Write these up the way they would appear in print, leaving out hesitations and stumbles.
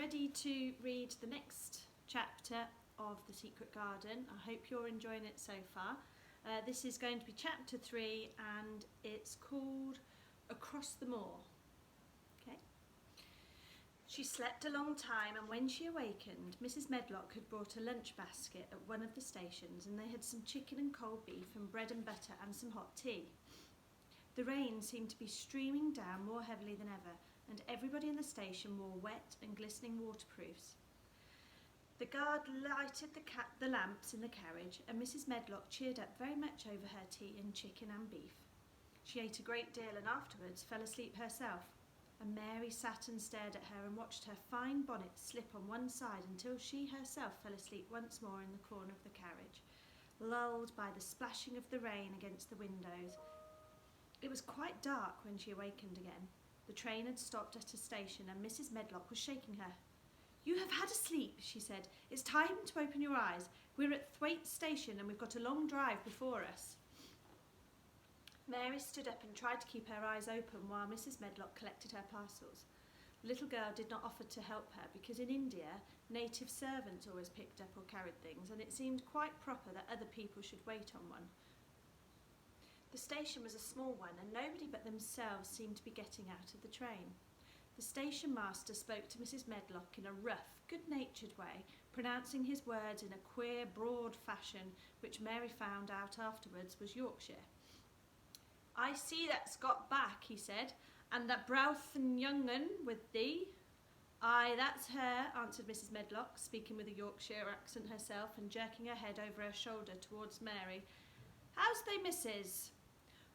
ready to read the next chapter of The Secret Garden. I hope you're enjoying it so far. This is going to be chapter 3 and it's called Across the Moor. Okay. She slept a long time, and when she awakened, Mrs. Medlock had brought a lunch basket at one of the stations, and they had some chicken and cold beef and bread and butter and some hot tea. The rain seemed to be streaming down more heavily than ever, and everybody in the station wore wet and glistening waterproofs. The guard lighted the lamps in the carriage, and Mrs. Medlock cheered up very much over her tea and chicken and beef. She ate a great deal and afterwards fell asleep herself, and Mary sat and stared at her and watched her fine bonnet slip on one side until she herself fell asleep once more in the corner of the carriage, lulled by the splashing of the rain against the windows. It was quite dark when she awakened again. The train had stopped at a station and Mrs. Medlock was shaking her. "You have had a sleep," she said. "It's time to open your eyes. We're at Thwaite Station and we've got a long drive before us." Mary stood up and tried to keep her eyes open while Mrs. Medlock collected her parcels. The little girl did not offer to help her because in India, native servants always picked up or carried things, and it seemed quite proper that other people should wait on one. The station was a small one, and nobody but themselves seemed to be getting out of the train. The station master spoke to Mrs. Medlock in a rough, good-natured way, pronouncing his words in a queer, broad fashion, which Mary found out afterwards was Yorkshire. "I see that's got back," he said, "and that browthen young un with thee." "Aye, that's her," answered Mrs. Medlock, speaking with a Yorkshire accent herself and jerking her head over her shoulder towards Mary. "How's they, missus?"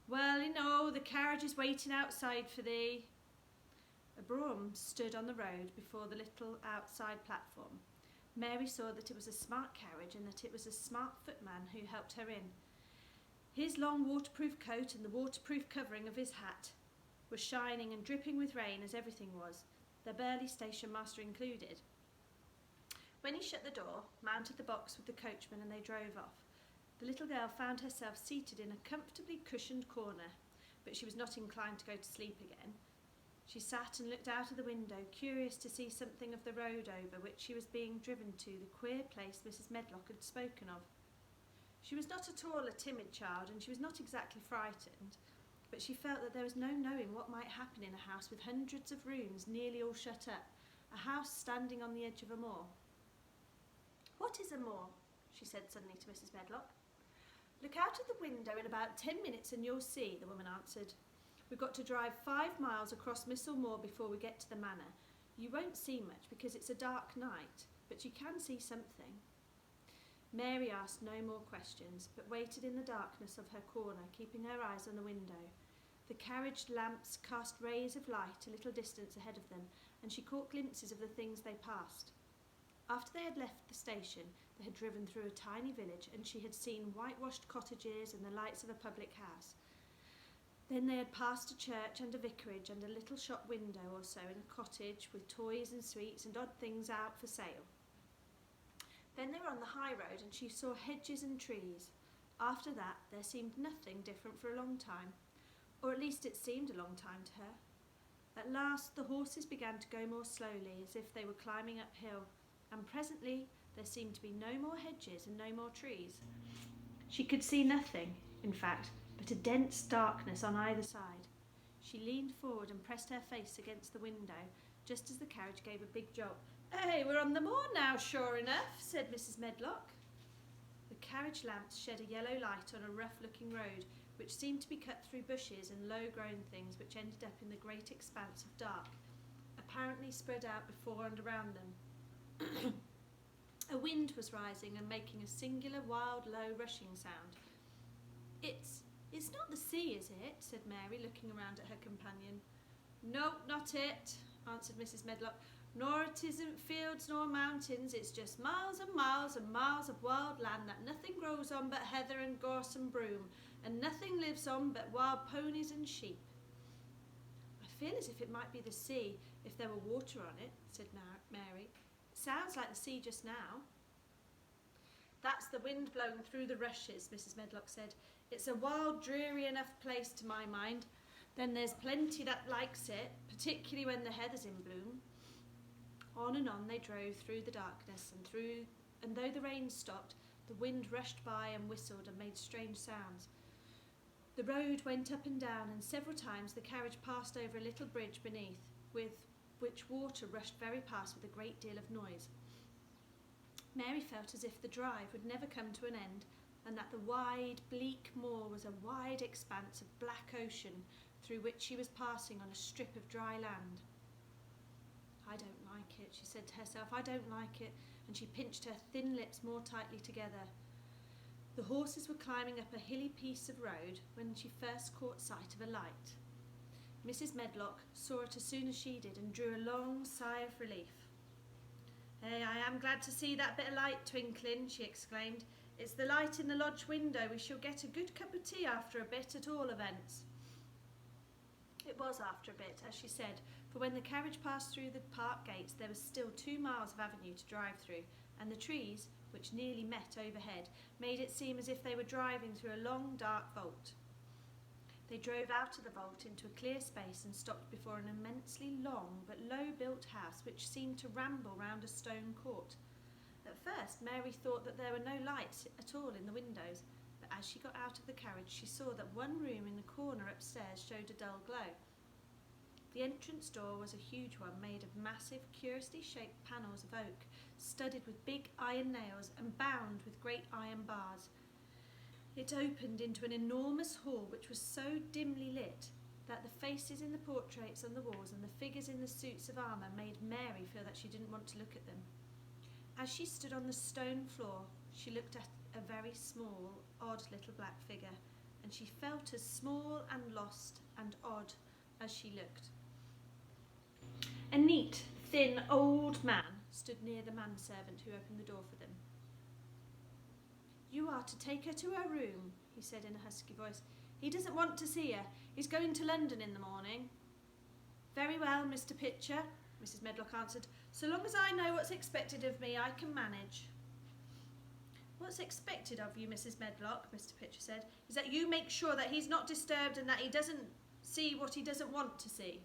"Well, the carriage is waiting outside for thee." A brougham stood on the road before the little outside platform. Mary saw that it was a smart carriage and that it was a smart footman who helped her in. His long waterproof coat and the waterproof covering of his hat were shining and dripping with rain, as everything was, the burly station master included. When he shut the door, mounted the box with the coachman, and they drove off, the little girl found herself seated in a comfortably cushioned corner, but she was not inclined to go to sleep again. She sat and looked out of the window, curious to see something of the road over which she was being driven to, the queer place Mrs. Medlock had spoken of. She was not at all a timid child, and she was not exactly frightened, but she felt that there was no knowing what might happen in a house with hundreds of rooms nearly all shut up, a house standing on the edge of a moor. "What is a moor?" she said suddenly to Mrs. Medlock. "Look out of the window in about 10 minutes and you'll see," the woman answered. "We've got to drive 5 miles across Missel Moor before we get to the manor. You won't see much because it's a dark night, but you can see something." Mary asked no more questions, but waited in the darkness of her corner, keeping her eyes on the window. The carriage lamps cast rays of light a little distance ahead of them, and she caught glimpses of the things they passed. After they had left the station, they had driven through a tiny village, and she had seen whitewashed cottages and the lights of a public house. Then they had passed a church and a vicarage and a little shop window or so in a cottage with toys and sweets and odd things out for sale. Then they were on the high road, and she saw hedges and trees. After that, there seemed nothing different for a long time, or at least it seemed a long time to her. At last the horses began to go more slowly, as if they were climbing uphill, and presently there seemed to be no more hedges and no more trees. She could see nothing, in fact, but a dense darkness on either side. She leaned forward and pressed her face against the window, just as the carriage gave a big jolt. "Hey, we're on the moor now, sure enough," said Mrs. Medlock. The carriage lamps shed a yellow light on a rough-looking road, which seemed to be cut through bushes and low-grown things which ended up in the great expanse of dark, apparently spread out before and around them. A wind was rising and making a singular, wild, low, rushing sound. It's not the sea, is it?" said Mary, looking around at her companion. "No, not it," answered Mrs. Medlock. "Nor it isn't fields nor mountains. It's just miles and miles and miles of wild land that nothing grows on but heather and gorse and broom, and nothing lives on but wild ponies and sheep." "I feel as if it might be the sea if there were water on it," said Mary. "It sounds like the sea just now." "That's the wind blowing through the rushes," Mrs. Medlock said. "It's a wild, dreary enough place to my mind. Then there's plenty that likes it, particularly when the heather's in bloom." On and on they drove through the darkness, and though the rain stopped, the wind rushed by and whistled and made strange sounds. The road went up and down, and several times the carriage passed over a little bridge beneath, with which water rushed very past with a great deal of noise. Mary felt as if the drive would never come to an end, and that the wide, bleak moor was a wide expanse of black ocean through which she was passing on a strip of dry land. "I don't like it," she said to herself. "I don't like it," and she pinched her thin lips more tightly together. The horses were climbing up a hilly piece of road when she first caught sight of a light. Mrs. Medlock saw it as soon as she did and drew a long sigh of relief. "Hey, I am glad to see that bit of light twinkling," she exclaimed. "It's the light in the lodge window. We shall get a good cup of tea after a bit, at all events." It was after a bit, as she said, for when the carriage passed through the park gates there was still 2 miles of avenue to drive through, and the trees, which nearly met overhead, made it seem as if they were driving through a long dark vault. They drove out of the vault into a clear space and stopped before an immensely long but low-built house which seemed to ramble round a stone court. At first Mary thought that there were no lights at all in the windows, but as she got out of the carriage she saw that one room in the corner upstairs showed a dull glow. The entrance door was a huge one made of massive, curiously shaped panels of oak, studded with big iron nails and bound with great iron bars. It opened into an enormous hall which was so dimly lit that the faces in the portraits on the walls and the figures in the suits of armour made Mary feel that she didn't want to look at them. As she stood on the stone floor, she looked at a very small, odd little black figure, and she felt as small and lost and odd as she looked. A neat, thin, old man stood near the manservant who opened the door for them. "You are to take her to her room," he said in a husky voice. "He doesn't want to see her. He's going to London in the morning." "Very well, Mr. Pitcher," Mrs. Medlock answered. "So long as I know what's expected of me, I can manage." "What's expected of you, Mrs. Medlock," Mr. Pitcher said, "is that you make sure that he's not disturbed and that he doesn't see what he doesn't want to see."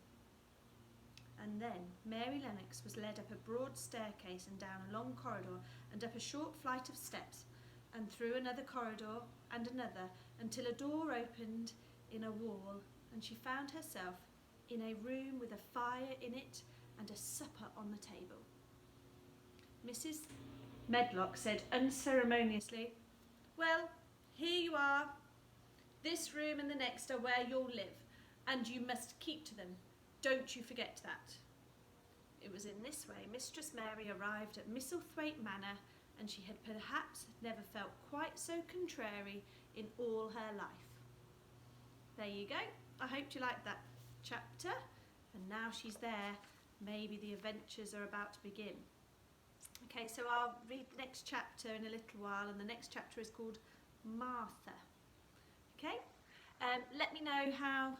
And then Mary Lennox was led up a broad staircase and down a long corridor and up a short flight of steps and through another corridor and another until a door opened in a wall and she found herself in a room with a fire in it and a supper on the table. Mrs. Medlock said unceremoniously, "Well, here you are. This room and the next are where you'll live, and you must keep to them. Don't you forget that." It was in this way Mistress Mary arrived at Misselthwaite Manor, and she had perhaps never felt quite so contrary in all her life. There you go. I hope you liked that chapter, and now she's there, maybe the adventures are about to begin. Okay, so I'll read the next chapter in a little while, and the next chapter is called Martha. Okay, let me know how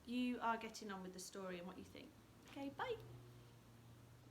you are getting on with the story and what you think. Okay, bye.